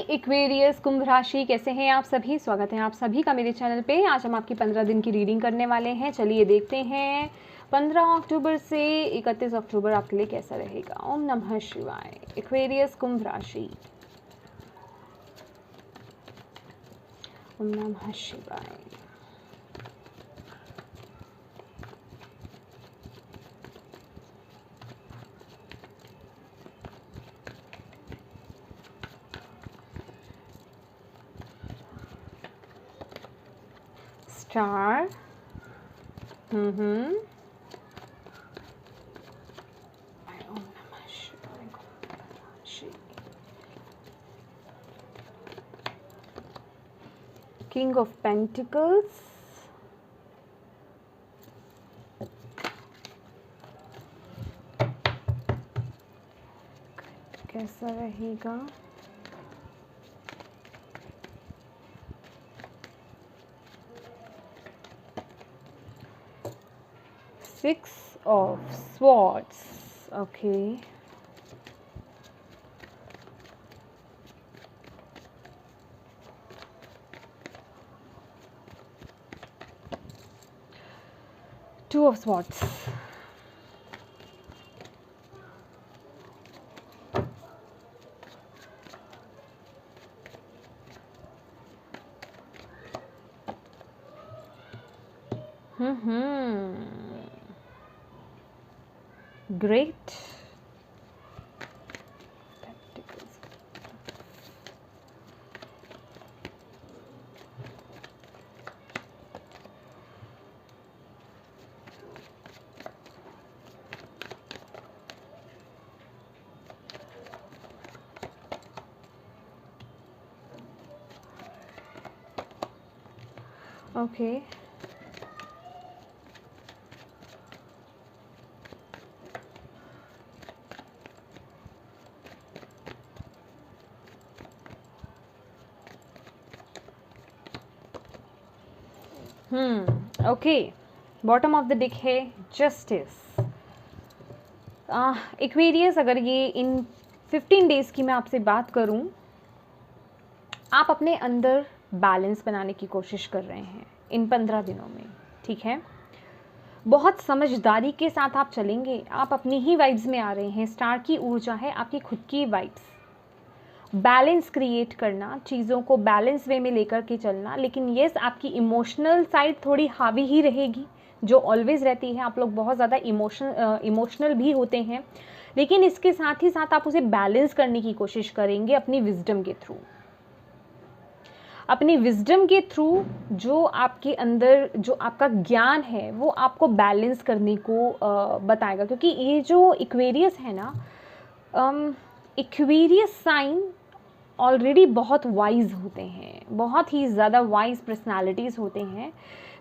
Aquarius कुंभ राशि, कैसे हैं आप सभी। स्वागत है आप सभी का मेरे चैनल पे। आज हम आपकी 15 दिन की रीडिंग करने वाले हैं। चलिए देखते हैं 15 अक्टूबर से 31 अक्टूबर आपके लिए कैसा रहेगा। ओम नमः शिवाय। एक्वेरियस कुंभ राशि, ओम नमः शिवाय। स्टार, किंग ऑफ पेंटिकल्स, कैसा रहेगा। Six of Swords, okay. Two of Swords. Great. Okay. Okay, bottom of the deck है जस्टिस। एक्वेरियस, अगर ये इन 15 डेज की मैं आपसे बात करूं, आप अपने अंदर बैलेंस बनाने की कोशिश कर रहे हैं इन 15 दिनों में, ठीक है। बहुत समझदारी के साथ आप चलेंगे। आप अपनी ही वाइब्स में आ रहे हैं। स्टार की ऊर्जा है आपकी खुद की वाइब्स। बैलेंस क्रिएट करना, चीज़ों को बैलेंस वे में लेकर के चलना। लेकिन येस, आपकी इमोशनल साइड थोड़ी हावी ही रहेगी, जो ऑलवेज रहती है। आप लोग बहुत ज़्यादा इमोशनल भी होते हैं, लेकिन इसके साथ ही साथ आप उसे बैलेंस करने की कोशिश करेंगे अपनी विजडम के थ्रू। अपनी विजडम के थ्रू जो आपके अंदर जो आपका ज्ञान है वो आपको बैलेंस करने को बताएगा। क्योंकि ये जो इक्वेरियस है ना, इक्वेरियस साइन ऑलरेडी बहुत वाइज होते हैं, बहुत ही ज़्यादा वाइज पर्सनालिटीज़ होते हैं।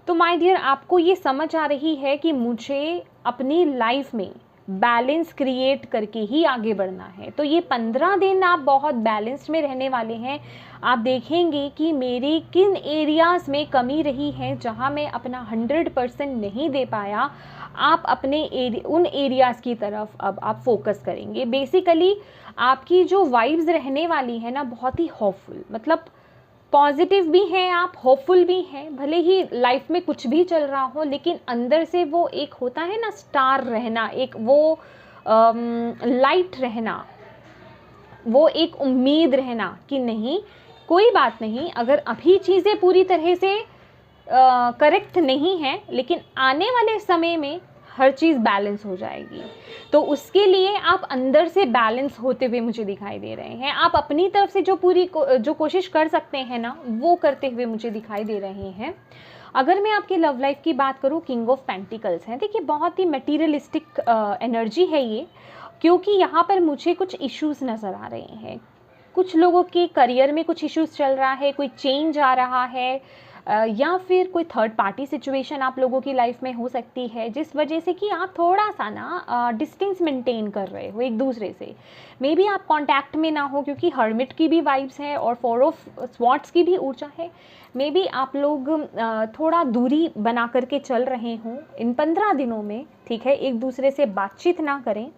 तो माय डियर, आपको ये समझ आ रही है कि मुझे अपनी लाइफ में बैलेंस क्रिएट करके ही आगे बढ़ना है। तो ये 15 दिन आप बहुत बैलेंस्ड में रहने वाले हैं। आप देखेंगे कि मेरी किन एरियाज़ में कमी रही है, जहाँ मैं अपना 100% नहीं दे पाया। आप अपने उन एरियाज़ की तरफ अब आप फोकस करेंगे। बेसिकली आपकी जो वाइब्स रहने वाली है ना, बहुत ही होपफुल, मतलब पॉजिटिव भी हैं आप, होपफुल भी हैं। भले ही लाइफ में कुछ भी चल रहा हो, लेकिन अंदर से वो एक होता है ना स्टार रहना, एक वो लाइट रहना, वो एक उम्मीद रहना कि नहीं, कोई बात नहीं, अगर अभी चीज़ें पूरी तरह से करेक्ट नहीं है, लेकिन आने वाले समय में हर चीज़ बैलेंस हो जाएगी। तो उसके लिए आप अंदर से बैलेंस होते हुए मुझे दिखाई दे रहे हैं। आप अपनी तरफ से जो कोशिश कर सकते हैं ना, वो करते हुए मुझे दिखाई दे रहे हैं। अगर मैं आपकी लव लाइफ की बात करूँ, किंग ऑफ पेंटिकल्स है। देखिए, बहुत ही मटीरियलिस्टिक एनर्जी है ये, क्योंकि यहाँ पर मुझे कुछ इश्यूज़ नज़र आ रहे हैं। कुछ लोगों के करियर में कुछ इश्यूज़ चल रहा है, कोई चेंज आ रहा है, या फिर कोई थर्ड पार्टी सिचुएशन आप लोगों की लाइफ में हो सकती है, जिस वजह से कि आप थोड़ा सा ना डिस्टेंस मेंटेन कर रहे हो एक दूसरे से। मे बी आप कांटेक्ट में ना हो, क्योंकि हर्मिट की भी वाइब्स है और 4 ऑफ स्वॉर्ड्स की भी ऊर्जा है। मे बी आप लोग थोड़ा दूरी बना करके चल रहे हों इन 15 दिनों में, ठीक है। एक दूसरे से बातचीत ना करें।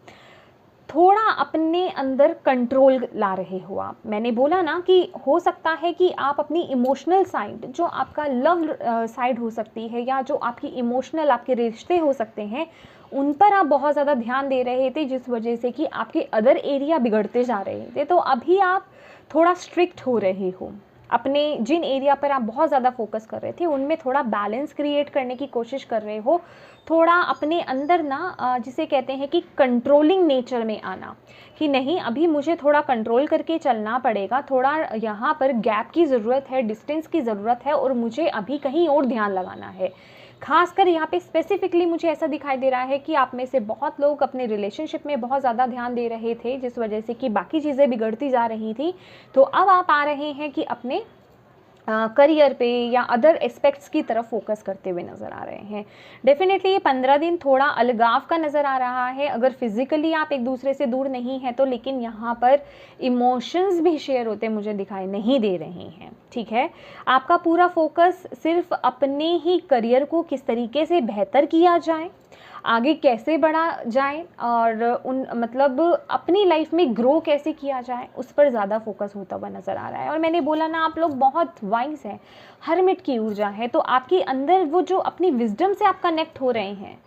थोड़ा अपने अंदर कंट्रोल ला रहे हो आप। मैंने बोला ना कि हो सकता है कि आप अपनी इमोशनल साइड, जो आपका लव साइड हो सकती है, या जो आपकी इमोशनल आपके रिश्ते हो सकते हैं, उन पर आप बहुत ज़्यादा ध्यान दे रहे थे, जिस वजह से कि आपके अदर एरिया बिगड़ते जा रहे थे। तो अभी आप थोड़ा स्ट्रिक्ट हो रहे हो, अपने जिन एरिया पर आप बहुत ज़्यादा फोकस कर रहे थे उनमें थोड़ा बैलेंस क्रिएट करने की कोशिश कर रहे हो। थोड़ा अपने अंदर ना जिसे कहते हैं कि कंट्रोलिंग नेचर में आना, कि नहीं अभी मुझे थोड़ा कंट्रोल करके चलना पड़ेगा, थोड़ा यहाँ पर गैप की ज़रूरत है, डिस्टेंस की ज़रूरत है, और मुझे अभी कहीं और ध्यान लगाना है। खासकर यहाँ पे स्पेसिफिकली मुझे ऐसा दिखाई दे रहा है कि आप में से बहुत लोग अपने रिलेशनशिप में बहुत ज़्यादा ध्यान दे रहे थे, जिस वजह से कि बाकी चीज़ें बिगड़ती जा रही थी। तो अब आप आ रहे हैं कि अपने करियर पे या अदर एस्पेक्ट्स की तरफ फोकस करते हुए नज़र आ रहे हैं। डेफिनेटली ये 15 दिन थोड़ा अलगाव का नज़र आ रहा है। अगर फिज़िकली आप एक दूसरे से दूर नहीं हैं तो, लेकिन यहाँ पर इमोशंस भी शेयर होते मुझे दिखाई नहीं दे रहे हैं। ठीक है, आपका पूरा फोकस सिर्फ अपने ही करियर को किस तरीके से बेहतर किया जाए, आगे कैसे बढ़ा जाए, और उन मतलब अपनी लाइफ में ग्रो कैसे किया जाए, उस पर ज़्यादा फोकस होता हुआ नज़र आ रहा है। और मैंने बोला ना, आप लोग बहुत वाइज हैं, हर्मिट की ऊर्जा है, तो आपके अंदर वो जो अपनी विजडम से आप कनेक्ट हो रहे हैं,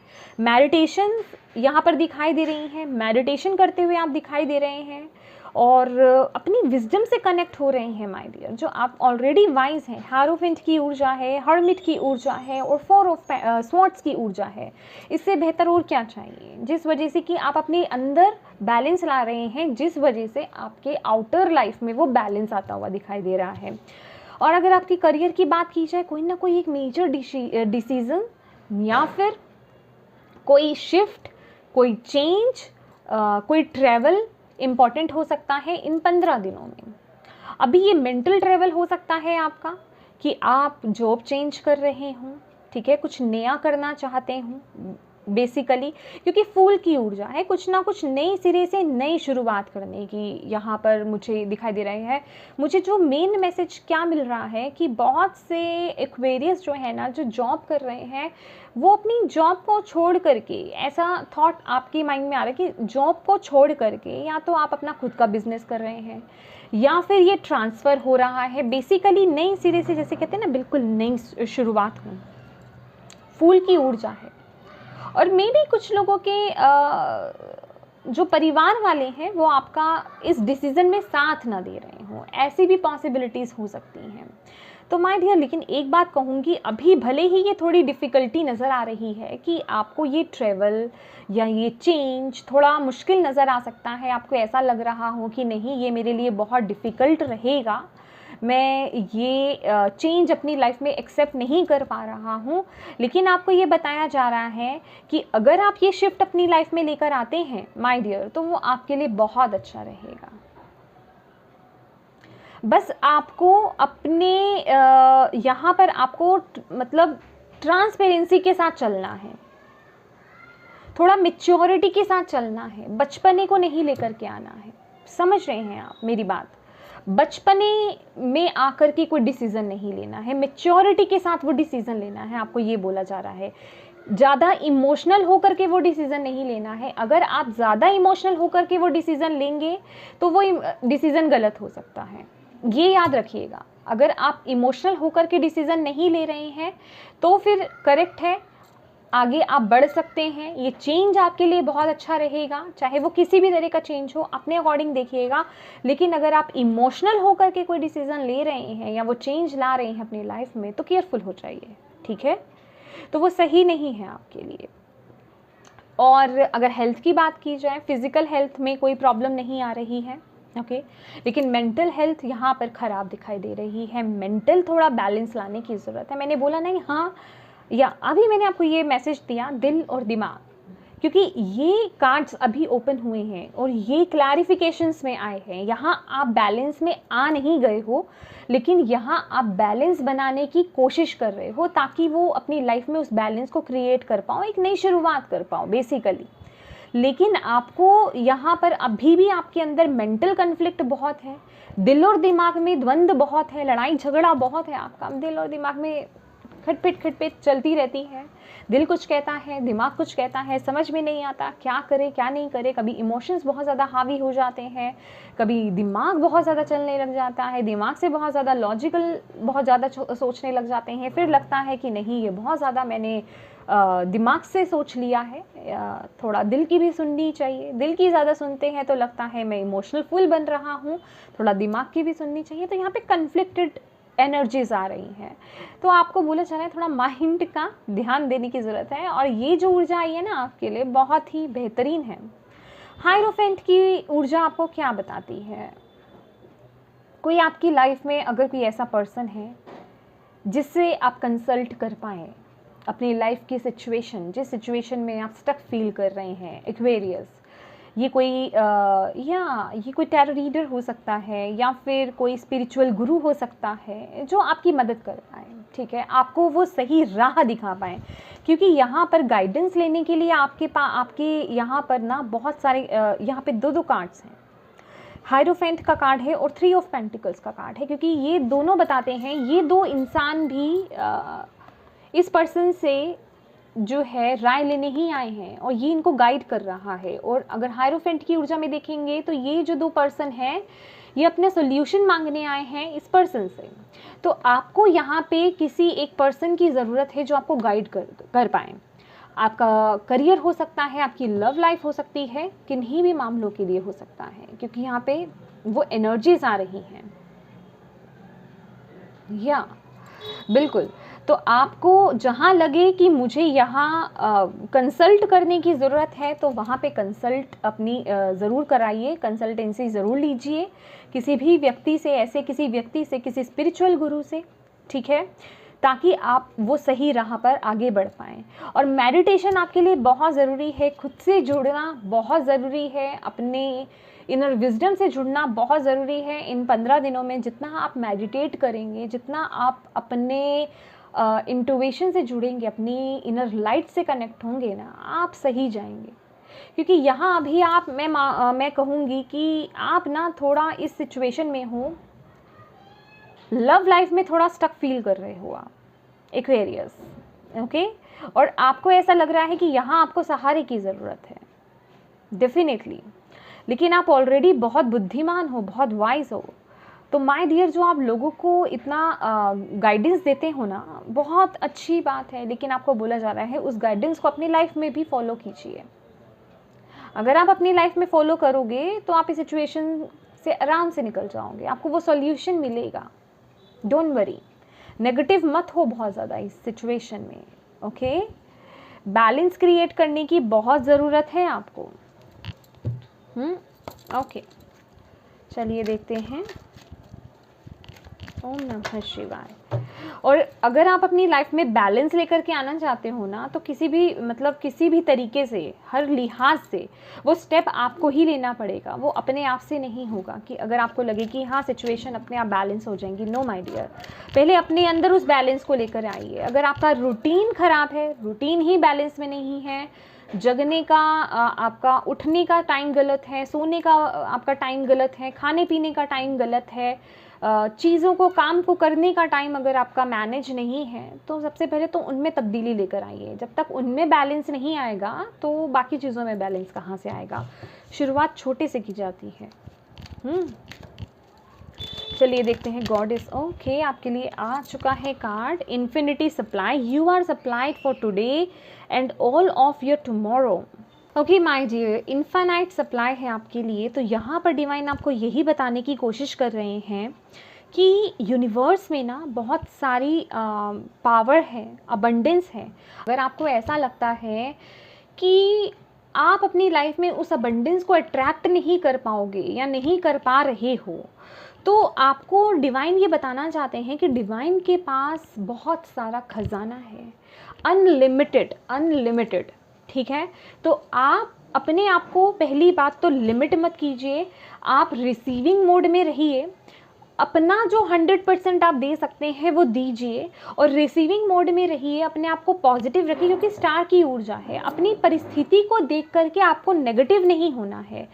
मेडिटेशन यहाँ पर दिखाई दे रही हैं, मेडिटेशन करते हुए आप दिखाई दे रहे हैं, और अपनी विजडम से कनेक्ट हो रहे हैं माय डियर, जो आप ऑलरेडी वाइज हैं। हारोफेंट की ऊर्जा है, हर्मिट की ऊर्जा है, और 4 ऑफ स्वॉर्ड्स की ऊर्जा है। इससे बेहतर और क्या चाहिए, जिस वजह से कि आप अपने अंदर बैलेंस ला रहे हैं, जिस वजह से आपके आउटर लाइफ में वो बैलेंस आता हुआ दिखाई दे रहा है। और अगर आपकी करियर की बात की जाए, कोई ना कोई एक मेजर डिसीजन या फिर कोई शिफ्ट, कोई चेंज, कोई ट्रैवल इम्पॉर्टेंट हो सकता है इन 15 दिनों में। अभी ये मेंटल ट्रैवल हो सकता है आपका, कि आप जॉब चेंज कर रहे हों, ठीक है, कुछ नया करना चाहते हों बेसिकली, क्योंकि फूल की ऊर्जा है, कुछ ना कुछ नई सिरे से नई शुरुआत करने की यहाँ पर मुझे दिखाई दे रही है। मुझे जो मेन मैसेज क्या मिल रहा है कि बहुत से एक्वेरियस जो है ना, जो जॉब कर रहे हैं, वो अपनी जॉब को छोड़ करके, ऐसा थॉट आपके माइंड में आ रहा है कि जॉब को छोड़ करके या तो आप अपना खुद का बिजनेस कर रहे हैं, या फिर ये ट्रांसफ़र हो रहा है बेसिकली नई सिरे से, जैसे कहते हैं ना, बिल्कुल नई शुरुआत हो। फूल की ऊर्जा है। और मे भी कुछ लोगों के जो परिवार वाले हैं वो आपका इस डिसीज़न में साथ ना दे रहे हों, ऐसी भी पॉसिबिलिटीज़ हो सकती हैं। तो माय डियर, लेकिन एक बात कहूँगी, अभी भले ही ये थोड़ी डिफ़िकल्टी नज़र आ रही है कि आपको ये ट्रैवल या ये चेंज थोड़ा मुश्किल नज़र आ सकता है, आपको ऐसा लग रहा हो कि नहीं ये मेरे लिए बहुत डिफ़िकल्ट रहेगा, मैं ये चेंज अपनी लाइफ में एक्सेप्ट नहीं कर पा रहा हूँ, लेकिन आपको ये बताया जा रहा है कि अगर आप ये शिफ्ट अपनी लाइफ में लेकर आते हैं माय डियर, तो वो आपके लिए बहुत अच्छा रहेगा। बस आपको अपने यहाँ पर आपको मतलब ट्रांसपेरेंसी के साथ चलना है, थोड़ा मैच्योरिटी के साथ चलना है, बचपने को नहीं लेकर के आना है। समझ रहे हैं आप मेरी बात? बचपने में आकर के कोई डिसीज़न नहीं लेना है, मैच्योरिटी के साथ वो डिसीज़न लेना है, आपको ये बोला जा रहा है। ज़्यादा इमोशनल होकर के वो डिसीज़न नहीं लेना है। अगर आप ज़्यादा इमोशनल होकर के वो डिसीज़न लेंगे तो वो डिसीज़न गलत हो सकता है, ये याद रखिएगा। अगर आप इमोशनल होकर के डिसीज़न नहीं ले रहे हैं तो फिर करेक्ट है, आगे आप बढ़ सकते हैं, ये चेंज आपके लिए बहुत अच्छा रहेगा, चाहे वो किसी भी तरह का चेंज हो, अपने अकॉर्डिंग देखिएगा। लेकिन अगर आप इमोशनल होकर के कोई डिसीज़न ले रहे हैं या वो चेंज ला रहे हैं अपनी लाइफ में, तो केयरफुल हो जाइए, ठीक है? तो वो सही नहीं है आपके लिए। और अगर हेल्थ की बात की जाए, फिज़िकल हेल्थ में कोई प्रॉब्लम नहीं आ रही है, ओके, लेकिन मेंटल हेल्थ यहाँ पर ख़राब दिखाई दे रही है। मेंटल थोड़ा बैलेंस लाने की ज़रूरत है। मैंने बोला नहीं, हाँ, या अभी मैंने आपको ये मैसेज दिया, दिल और दिमाग, क्योंकि ये कार्ड्स अभी ओपन हुए हैं और ये क्लैरिफिकेशंस में आए हैं। यहाँ आप बैलेंस में आ नहीं गए हो, लेकिन यहाँ आप बैलेंस बनाने की कोशिश कर रहे हो, ताकि वो अपनी लाइफ में उस बैलेंस को क्रिएट कर पाओ, एक नई शुरुआत कर पाओ बेसिकली। लेकिन आपको यहाँ पर अभी भी आपके अंदर मेंटल कन्फ्लिक्ट बहुत है, दिल और दिमाग में द्वंद्व बहुत है, लड़ाई झगड़ा बहुत है आपका दिल और दिमाग में। खटपिट चलती रहती है। दिल कुछ कहता है, दिमाग कुछ कहता है, समझ में नहीं आता क्या करे क्या नहीं करे। कभी इमोशंस बहुत ज़्यादा हावी हो जाते हैं, कभी दिमाग बहुत ज़्यादा चलने लग जाता है, दिमाग से बहुत ज़्यादा लॉजिकल बहुत ज़्यादा सोचने लग जाते हैं। फिर लगता है कि नहीं, ये बहुत ज़्यादा मैंने दिमाग से सोच लिया है, थोड़ा दिल की भी सुननी चाहिए। दिल की ज़्यादा सुनते हैं तो लगता है मैं इमोशनल फुल बन रहा हूँ, थोड़ा दिमाग की भी सुननी चाहिए। तो यहाँ पे कन्फ्लिक्टेड एनर्जीज आ रही हैं। तो आपको बोला जा रहा है थोड़ा माइंड का ध्यान देने की ज़रूरत है। और ये जो ऊर्जा आई है ना आपके लिए, बहुत ही बेहतरीन है। हायरोफेंट की ऊर्जा आपको क्या बताती है? कोई आपकी लाइफ में अगर कोई ऐसा पर्सन है जिससे आप कंसल्ट कर पाएँ अपनी लाइफ की सिचुएशन, जिस सिचुएशन में आप स्टक फील कर रहे हैं, एक्वेरियस, ये कोई टैरो रीडर हो सकता है या फिर कोई स्पिरिचुअल गुरु हो सकता है जो आपकी मदद कर पाए, ठीक है, आपको वो सही राह दिखा पाए। क्योंकि यहाँ पर गाइडेंस लेने के लिए आपके यहाँ पर ना बहुत सारे यहाँ पे दो कार्ड्स हैं। हायरोफेंट का कार्ड है और 3 ऑफ पेंटिकल्स का कार्ड है। क्योंकि ये दोनों बताते हैं, ये दो इंसान भी इस पर्सन से जो है राय लेने ही आए हैं और ये इनको गाइड कर रहा है। और अगर हायरोफेंट की ऊर्जा में देखेंगे तो ये जो 2 पर्सन हैं ये अपने सोल्यूशन मांगने आए हैं इस पर्सन से। तो आपको यहाँ पे किसी एक पर्सन की ज़रूरत है जो आपको गाइड कर पाए। आपका करियर हो सकता है, आपकी लव लाइफ हो सकती है, किन्हीं भी मामलों के लिए हो सकता है, क्योंकि यहाँ पे वो एनर्जीज आ रही हैं। या बिल्कुल, तो आपको जहाँ लगे कि मुझे यहाँ कंसल्ट करने की ज़रूरत है तो वहाँ पे कंसल्ट अपनी ज़रूर कराइए, कंसल्टेंसी ज़रूर लीजिए किसी भी व्यक्ति से, ऐसे किसी व्यक्ति से, किसी स्पिरिचुअल गुरु से, ठीक है, ताकि आप वो सही राह पर आगे बढ़ पाएँ। और मेडिटेशन आपके लिए बहुत ज़रूरी है, खुद से जुड़ना बहुत ज़रूरी है, अपने इनर विजडम से जुड़ना बहुत ज़रूरी है। इन 15 दिनों में जितना आप मेडिटेट करेंगे, जितना आप अपने इंट्यूशन से जुड़ेंगे, अपनी इनर लाइट से कनेक्ट होंगे ना, आप सही जाएंगे। क्योंकि यहाँ अभी आप मैं कहूँगी कि आप ना थोड़ा इस सिचुएशन में हो, लव लाइफ में थोड़ा स्टक फील कर रहे हो आप, एक्वेरियस, ओके। और आपको ऐसा लग रहा है कि यहाँ आपको सहारे की ज़रूरत है, डेफिनेटली। लेकिन आप ऑलरेडी बहुत बुद्धिमान हो, बहुत वाइज हो। तो माय डियर, जो आप लोगों को इतना गाइडेंस देते हो ना, बहुत अच्छी बात है। लेकिन आपको बोला जा रहा है उस गाइडेंस को अपनी लाइफ में भी फॉलो कीजिए। अगर आप अपनी लाइफ में फॉलो करोगे तो आप इस सिचुएशन से आराम से निकल जाओगे, आपको वो सॉल्यूशन मिलेगा। डोंट वरी, नेगेटिव मत हो बहुत ज़्यादा इस सिचुएशन में, ओके। बैलेंस क्रिएट करने की बहुत ज़रूरत है आपको। ओके, चलिए देखते हैं। ओम नमः शिवाय। और अगर आप अपनी लाइफ में बैलेंस लेकर के आना चाहते हो ना, तो किसी भी तरीके से, हर लिहाज से वो स्टेप आपको ही लेना पड़ेगा, वो अपने आप से नहीं होगा। कि अगर आपको लगे कि हाँ सिचुएशन अपने आप बैलेंस हो जाएंगी, नो माय डियर, पहले अपने अंदर उस बैलेंस को लेकर आइए। अगर आपका रूटीन ख़राब है, रूटीन ही बैलेंस में नहीं है, जगने का आपका उठने का टाइम गलत है, सोने का आपका टाइम गलत है, खाने पीने का टाइम गलत है, चीज़ों को, काम को करने का टाइम अगर आपका मैनेज नहीं है, तो सबसे पहले तो उनमें तब्दीली लेकर आइए। जब तक उनमें बैलेंस नहीं आएगा तो बाकी चीज़ों में बैलेंस कहाँ से आएगा। शुरुआत छोटे से की जाती है। चलिए देखते हैं। गॉड इज ओके, आपके लिए आ चुका है card infinity supply. You are supplied for today and all of your tomorrow. Okay my dear, infinite supply है आपके लिए। तो यहाँ पर डिवाइन आपको यही बताने की कोशिश कर रहे हैं कि यूनिवर्स में ना बहुत सारी पावर है, अबंडेंस है। अगर आपको ऐसा लगता है कि आप अपनी लाइफ में उस अबंडेंस को अट्रैक्ट नहीं कर पाओगे या नहीं कर पा रहे हो, तो आपको डिवाइन ये बताना चाहते हैं कि डिवाइन के पास बहुत सारा खजाना है, अनलिमिटेड, ठीक है। तो आप अपने आप को, पहली बात तो लिमिट मत कीजिए, आप रिसीविंग मोड में रहिए। अपना जो 100% आप दे सकते हैं वो दीजिए और रिसीविंग मोड में रहिए। अपने आप को पॉजिटिव रखिए, क्योंकि स्टार की ऊर्जा है। अपनी परिस्थिति को देख करके आपको नेगेटिव नहीं होना है।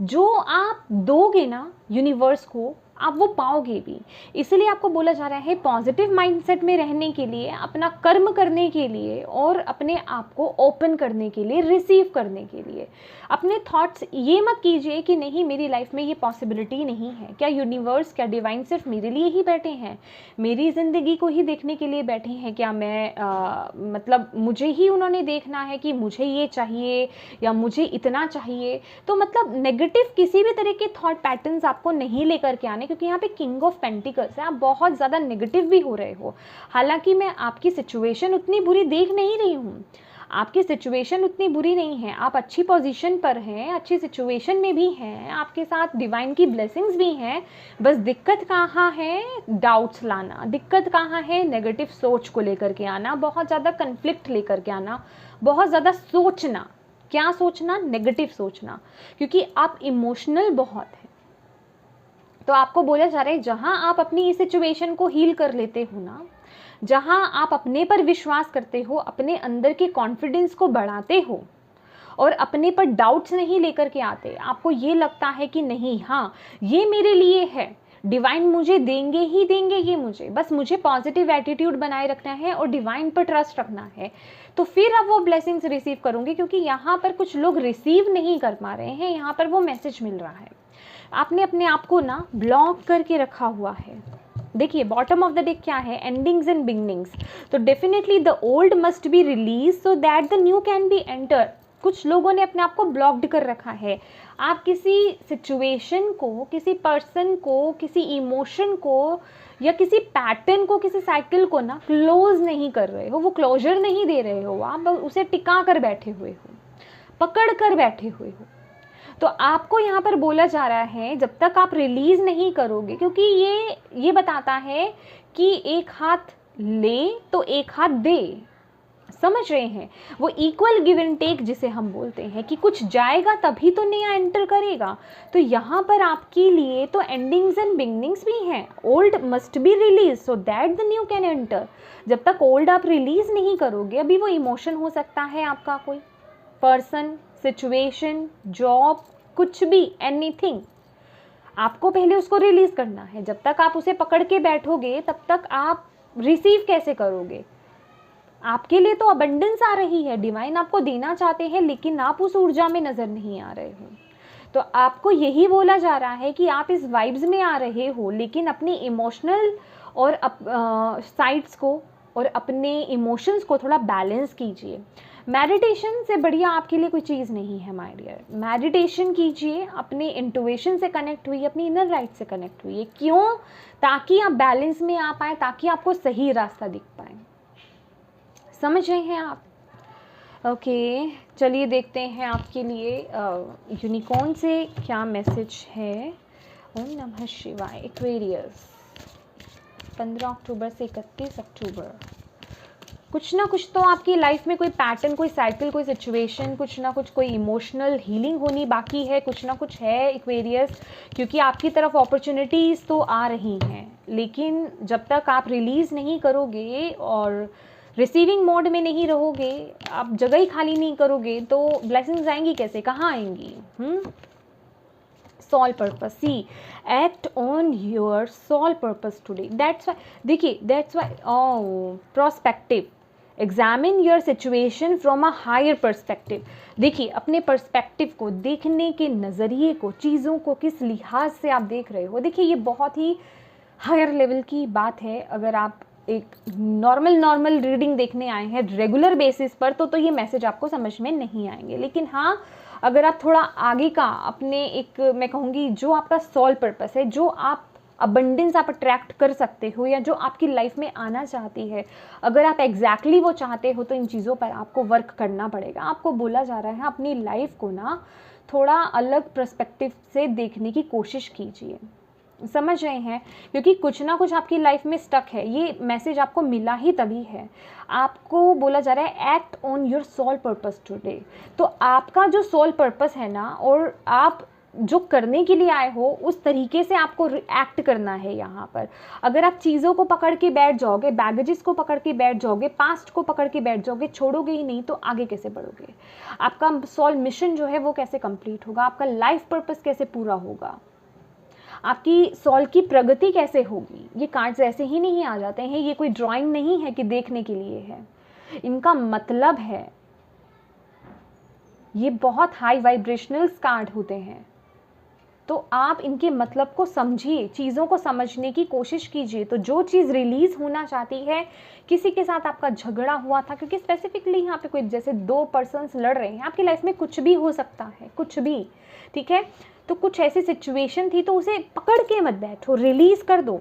जो आप दोगे ना यूनिवर्स को, आप वो पाओगे भी। इसलिए आपको बोला जा रहा है पॉजिटिव माइंडसेट में रहने के लिए, अपना कर्म करने के लिए और अपने आप को ओपन करने के लिए, रिसीव करने के लिए। अपने थॉट्स ये मत कीजिए कि नहीं मेरी लाइफ में ये पॉसिबिलिटी नहीं है, क्या यूनिवर्स, क्या डिवाइन सिर्फ मेरे लिए ही बैठे हैं, मेरी ज़िंदगी को ही देखने के लिए बैठे हैं, क्या मैं मतलब मुझे ही उन्होंने देखना है कि मुझे ये चाहिए या मुझे इतना चाहिए। तो मतलब नेगेटिव किसी भी तरह के थॉट पैटर्न्स आपको नहीं लेकर के आने, क्योंकि यहाँ पे किंग ऑफ पेंटिकल्स है, आप बहुत ज़्यादा नेगेटिव भी हो रहे हो। हालांकि मैं आपकी सिचुएशन उतनी बुरी देख नहीं रही हूँ, आपकी सिचुएशन उतनी बुरी नहीं है, आप अच्छी पोजीशन पर हैं, अच्छी सिचुएशन में भी हैं, आपके साथ डिवाइन की ब्लेसिंग्स भी हैं। बस दिक्कत कहाँ है, डाउट्स लाना, दिक्कत कहाँ है, नेगेटिव सोच को लेकर के आना, बहुत ज़्यादा कन्फ्लिक्ट लेकर के आना, बहुत ज़्यादा सोचना। क्या सोचना? नेगेटिव सोचना, क्योंकि आप इमोशनल बहुत हैं। तो आपको बोला जा रहा है जहाँ आप अपनी इस सिचुएशन को हील कर लेते हो ना, जहाँ आप अपने पर विश्वास करते हो, अपने अंदर के कॉन्फिडेंस को बढ़ाते हो और अपने पर डाउट्स नहीं लेकर के आते, आपको ये लगता है कि नहीं, हाँ ये मेरे लिए है, डिवाइन मुझे देंगे ही देंगे ये, मुझे मुझे पॉजिटिव एटीट्यूड बनाए रखना है और डिवाइन पर ट्रस्ट रखना है, तो फिर आप वो ब्लेसिंग्स रिसीव करोगे। क्योंकि यहाँ पर कुछ लोग रिसीव नहीं कर पा रहे हैं, यहाँ पर वो मैसेज मिल रहा है, आपने अपने आप को ना ब्लॉक करके रखा हुआ है। देखिए बॉटम ऑफ द डे क्या है, एंडिंग्स एंड बिगनिंग्स। तो definitely the old must be release so that the new can be enter. कुछ लोगों ने अपने आप को ब्लॉक्ड कर रखा है। आप किसी सिचुएशन को, किसी पर्सन को, किसी इमोशन को या किसी पैटर्न को, किसी साइकिल को ना क्लोज नहीं कर रहे हो, वो क्लोजर नहीं दे रहे हो, आप उसे टिका कर बैठे हुए हो, पकड़ कर बैठे हुए हो। तो आपको यहाँ पर बोला जा रहा है जब तक आप रिलीज नहीं करोगे, क्योंकि ये बताता है कि एक हाथ ले तो एक हाथ दे, समझ रहे हैं, वो इक्वल गिव एंड टेक जिसे हम बोलते हैं कि कुछ जाएगा तभी तो नया एंटर करेगा। तो यहाँ पर आपके लिए तो एंडिंग्स एंड बिगनिंग्स भी हैं। Old must be release so that the new can enter. जब तक ओल्ड आप रिलीज नहीं करोगे, अभी वो इमोशन हो सकता है आपका, कोई पर्सन, सिचुएशन, जॉब, कुछ भी, एनीथिंग, आपको पहले उसको रिलीज करना है। जब तक आप उसे पकड़ के बैठोगे तब तक आप रिसीव कैसे करोगे? आपके लिए तो अबंडेंस आ रही है, डिवाइन आपको देना चाहते हैं, लेकिन आप उस ऊर्जा में नजर नहीं आ रहे हो। तो आपको यही बोला जा रहा है कि आप इस वाइब्स में आ रहे हो, लेकिन अपनी इमोशनल और साइड्स को और अपने इमोशंस को थोड़ा बैलेंस कीजिए। मेडिटेशन से बढ़िया आपके लिए कोई चीज़ नहीं है माय डियर। मेडिटेशन कीजिए, अपने इंट्यूशन से कनेक्ट हुई, अपनी इनर लाइट से कनेक्ट हुई। क्यों? ताकि आप बैलेंस में आ पाए, ताकि आपको सही रास्ता दिख पाए। समझ रहे हैं आप? ओके, चलिए देखते हैं आपके लिए यूनिकॉर्न से क्या मैसेज है। ओम नमः शिवाय। एक्वेरियस, 15 अक्टूबर से 31 अक्टूबर। कुछ ना कुछ तो आपकी लाइफ में कोई पैटर्न, कोई साइकिल, कोई सिचुएशन, कुछ ना कुछ, कोई इमोशनल हीलिंग होनी बाकी है, कुछ ना कुछ है एक्वेरियस। क्योंकि आपकी तरफ अपॉर्चुनिटीज़ तो आ रही हैं, लेकिन जब तक आप रिलीज़ नहीं करोगे और रिसीविंग मोड में नहीं रहोगे, आप जगह ही खाली नहीं करोगे, तो ब्लेसिंग्स आएंगी कैसे, कहाँ आएंगी? Soul purpose, see act on your soul purpose today. That's why, देखिए that's why prospective, examine your situation from a higher perspective. देखिए अपने पर्सपेक्टिव को, देखने के नज़रिए को, चीज़ों को किस लिहाज से आप देख रहे हो। देखिए ये बहुत ही हायर लेवल की बात है। अगर आप एक नॉर्मल रीडिंग देखने आए हैं रेगुलर बेसिस पर, तो ये मैसेज आपको समझ में नहीं आएंगे। लेकिन हाँ, अगर आप थोड़ा आगे का अपने एक, मैं कहूँगी जो आपका सोल पर्पस है, जो आप अबंडेंस आप अट्रैक्ट कर सकते हो या जो आपकी लाइफ में आना चाहती है, अगर आप एग्जैक्टली वो चाहते हो, तो इन चीज़ों पर आपको वर्क करना पड़ेगा। आपको बोला जा रहा है अपनी लाइफ को ना थोड़ा अलग पर्सपेक्टिव से देखने की कोशिश कीजिए। समझ रहे हैं? क्योंकि कुछ ना कुछ आपकी लाइफ में स्टक है। ये मैसेज आपको मिला ही तभी है। आपको बोला जा रहा है act on your soul purpose today. तो आपका जो सोल पर्पस है ना, और आप जो करने के लिए आए हो, उस तरीके से आपको एक्ट करना है यहाँ पर। अगर आप चीज़ों को पकड़ के बैठ जाओगे, बैगेजेस को पकड़ के बैठ जाओगे, पास्ट को पकड़ के बैठ जाओगे, छोड़ोगे ही नहीं, तो आगे कैसे बढ़ोगे? आपका सोल मिशन जो है वो कैसे कंप्लीट होगा? आपका लाइफ पर्पस कैसे पूरा होगा? आपकी सोल की प्रगति कैसे होगी। ये कार्ड्स ऐसे ही नहीं आ जाते हैं, ये कोई ड्राइंग नहीं है कि देखने के लिए है, इनका मतलब है। ये बहुत हाई वाइब्रेशनल कार्ड होते हैं, तो आप इनके मतलब को समझिए, चीज़ों को समझने की कोशिश कीजिए। तो जो चीज़ रिलीज़ होना चाहती है, किसी के साथ आपका झगड़ा हुआ था, क्योंकि स्पेसिफिकली यहाँ पे कोई जैसे 2 पर्सन्स लड़ रहे हैं, आपकी लाइफ में कुछ भी हो सकता है, कुछ भी, ठीक है। तो कुछ ऐसी सिचुएशन थी, तो उसे पकड़ के मत बैठो, रिलीज़ कर दो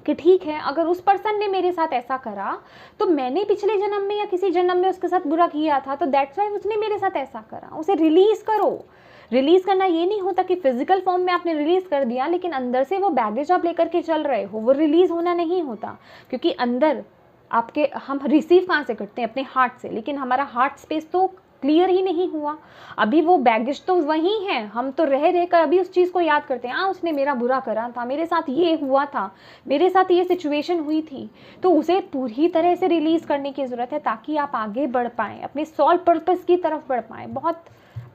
कि ठीक है, अगर उस पर्सन ने मेरे साथ ऐसा करा तो मैंने पिछले जन्म में या किसी जन्म में उसके साथ बुरा किया था, तो दैट्स वाई उसने मेरे साथ ऐसा करा। उसे रिलीज़ करो। रिलीज़ करना ये नहीं होता कि फिजिकल फॉर्म में आपने रिलीज़ कर दिया, लेकिन अंदर से वो बैगेज आप लेकर के चल रहे हो, वो रिलीज़ होना नहीं होता। क्योंकि अंदर आपके, हम रिसीव कहाँ से करते हैं? अपने हार्ट से, लेकिन हमारा हार्ट स्पेस तो क्लियर ही नहीं हुआ, अभी वो बैगेज तो वहीं है। हम तो रह कर अभी उस चीज़ को याद करते हैं, हाँ उसने मेरा बुरा करा था, मेरे साथ ये हुआ था, मेरे साथ ये सिचुएशन हुई थी। तो उसे पूरी तरह से रिलीज़ करने की ज़रूरत है, ताकि आप आगे बढ़ पाएँ, अपने सॉल पर्पस की तरफ बढ़ पाएँ। बहुत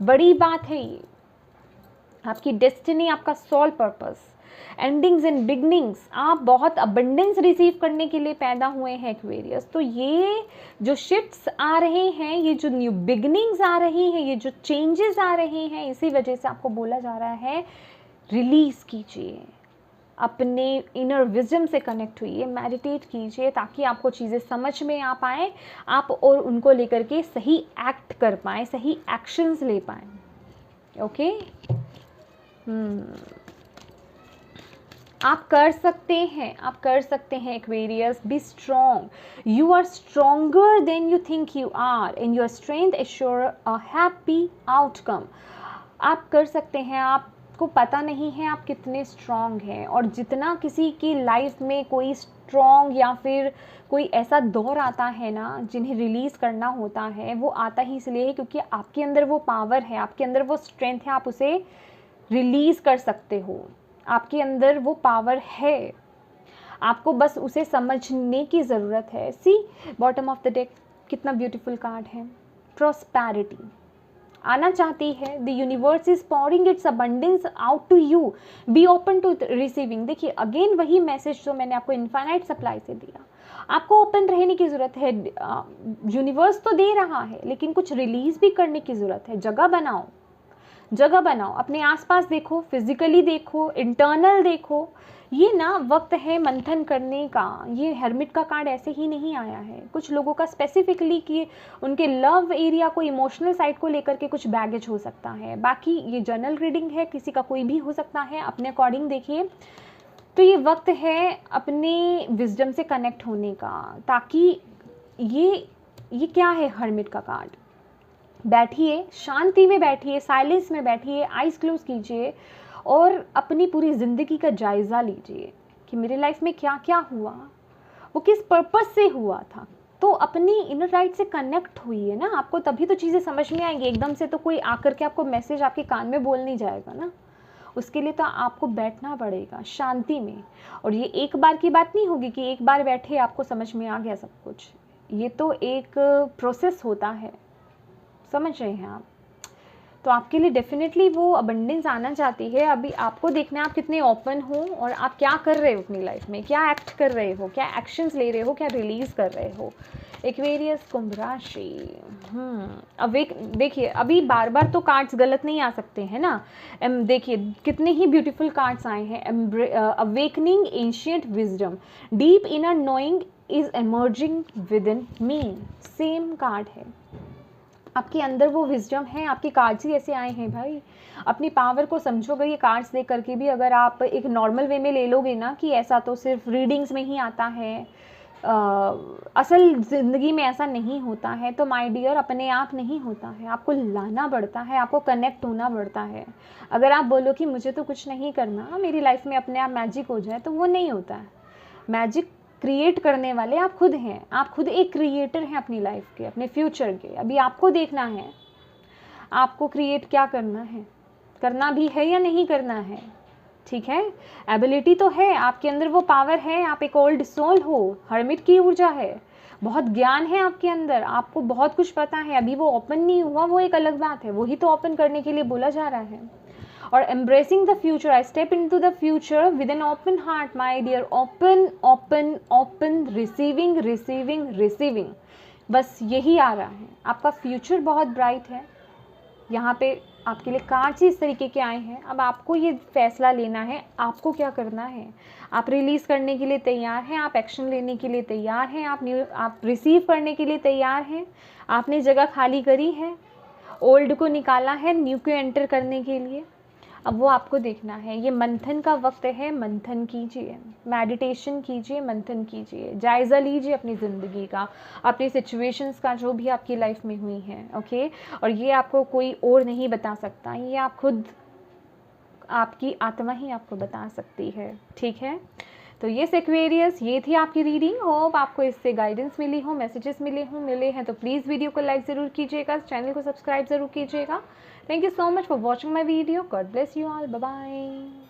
बड़ी बात है ये, आपकी डेस्टिनी, आपका soul purpose, endings and beginnings. आप बहुत अबंडेंस रिसीव करने के लिए पैदा हुए हैं एक्वेरियस। तो ये जो शिफ्ट्स आ रहे हैं, ये जो न्यू बिगनिंग्स आ रही हैं, ये जो चेंजेस आ रहे हैं, इसी वजह से आपको बोला जा रहा है रिलीज़ कीजिए, अपने इनर विजडम से कनेक्ट हुइए, मेडिटेट कीजिए, ताकि आपको चीज़ें समझ में आ पाएँ, आप और उनको लेकर के सही एक्ट कर पाएँ, सही एक्शंस ले पाएँ। ओके, आप कर सकते हैं, आप कर सकते हैं Aquarius. Be strong, you are stronger than you think you are, and your strength assure a happy outcome. आप कर सकते हैं, आपको पता नहीं है आप कितने स्ट्रॉन्ग हैं। और जितना किसी की लाइफ में कोई स्ट्रॉन्ग या फिर कोई ऐसा दौर आता है ना जिन्हें रिलीज़ करना होता है, वो आता ही इसलिए है क्योंकि आपके अंदर वो पावर है, आपके अंदर वो स्ट्रेंथ है, आप उसे रिलीज़ कर सकते हो। आपके अंदर वो पावर है, आपको बस उसे समझने की ज़रूरत है। See bottom of the deck, कितना ब्यूटीफुल कार्ड है। प्रॉस्पेरिटी आना चाहती है, the universe is pouring its abundance out to you, be open to receiving. देखिए अगेन वही मैसेज जो मैंने आपको इनफाइनाइट सप्लाई से दिया, आपको ओपन रहने की ज़रूरत है। यूनिवर्स तो दे रहा है, लेकिन कुछ रिलीज़ भी करने की ज़रूरत है। जगह बनाओ, जगह बनाओ, अपने आसपास देखो, फिजिकली देखो, इंटरनल देखो। ये ना वक्त है मंथन करने का। ये हर्मिट का कार्ड ऐसे ही नहीं आया है। कुछ लोगों का स्पेसिफिकली कि उनके लव एरिया को, इमोशनल साइड को लेकर के कुछ बैगेज हो सकता है। बाकी ये जनरल रीडिंग है, किसी का कोई भी हो सकता है, अपने अकॉर्डिंग देखिए। तो ये वक्त है अपने विजडम से कनेक्ट होने का, ताकि ये क्या है हर्मिट का कार्ड। बैठिए, शांति में बैठिए, साइलेंस में बैठिए, आइज़ क्लोज कीजिए और अपनी पूरी ज़िंदगी का जायज़ा लीजिए कि मेरे लाइफ में क्या क्या हुआ, वो किस पर्पस से हुआ था। तो अपनी इनर लाइट से कनेक्ट हुई है ना, आपको तभी तो चीज़ें समझ में आएंगी। एकदम से तो कोई आकर के आपको मैसेज आपके कान में बोल नहीं जाएगा ना, उसके लिए तो आपको बैठना पड़ेगा शांति में। और ये एक बार की बात नहीं होगी कि एक बार बैठे आपको समझ में आ गया सब कुछ। ये तो एक प्रोसेस होता है, समझ रहे हैं आप। तो आपके लिए डेफिनेटली वो अबंडेंस आना चाहती है। अभी आपको देखना है आप कितने ओपन हो और आप क्या कर रहे हो अपनी लाइफ में, क्या एक्ट कर रहे हो, क्या एक्शंस ले रहे हो, क्या रिलीज़ कर रहे हो। एक्वेरियस, कुंभ राशि। अवेक, देखिए अभी बार बार तो कार्ड्स गलत नहीं आ सकते हैं ना। देखिए कितने ही ब्यूटीफुल कार्ड्स आए हैं। Awakening ancient wisdom, deep inner knowing is emerging with in me. Same card है, आपके अंदर वो विजडम है। आपके कार्ड्स ही ऐसे आए हैं भाई, अपनी पावर को समझोगे। ये कार्ड्स देख करके भी अगर आप एक नॉर्मल वे में ले लोगे ना कि ऐसा तो सिर्फ रीडिंग्स में ही आता है, असल ज़िंदगी में ऐसा नहीं होता है, तो माय डियर अपने आप नहीं होता है, आपको लाना पड़ता है, आपको कनेक्ट होना पड़ता है। अगर आप बोलो कि मुझे तो कुछ नहीं करना, मेरी लाइफ में अपने आप मैजिक हो जाए, तो वो नहीं होता है। मैजिक क्रिएट करने वाले आप खुद हैं, आप खुद एक क्रिएटर हैं अपनी लाइफ के, अपने फ्यूचर के। अभी आपको देखना है आपको क्रिएट क्या करना है, करना भी है या नहीं करना है, ठीक है। एबिलिटी तो है आपके अंदर, वो पावर है, आप एक ओल्ड सोल हो, हर्मिट की ऊर्जा है, बहुत ज्ञान है आपके अंदर, आपको बहुत कुछ पता है। अभी वो ओपन नहीं हुआ, वो एक अलग बात है, वही तो ओपन करने के लिए बोला जा रहा है। और embracing the future, I step into the future with an open heart my dear, open open open, receiving receiving receiving, बस यही आ रहा है। आपका फ्यूचर बहुत ब्राइट है। यहाँ पे आपके लिए कार्ड्स इस तरीके के आए हैं। अब आपको ये फैसला लेना है, आपको क्या करना है। आप रिलीज़ करने के लिए तैयार हैं, आप एक्शन लेने के लिए तैयार हैं, आप रिसीव करने के लिए तैयार हैं। आपने जगह खाली करी है, ओल्ड को निकाला है न्यू को एंटर करने के लिए। अब वो आपको देखना है। ये मंथन का वक्त है, मंथन कीजिए, मेडिटेशन कीजिए, मंथन कीजिए, जायज़ा लीजिए अपनी ज़िंदगी का, अपनी सिचुएशंस का जो भी आपकी लाइफ में हुई हैं। ओके, और ये आपको कोई और नहीं बता सकता, ये आप खुद, आपकी आत्मा ही आपको बता सकती है। ठीक है, तो ये एक्वेरियस, ये थी आपकी रीडिंग। होप आपको इससे गाइडेंस मिली हो, मैसेजेस मिले हैं तो प्लीज़ वीडियो को लाइक ज़रूर कीजिएगा, चैनल को सब्सक्राइब ज़रूर कीजिएगा। Thank you so much for watching my video. God bless you all, bye bye.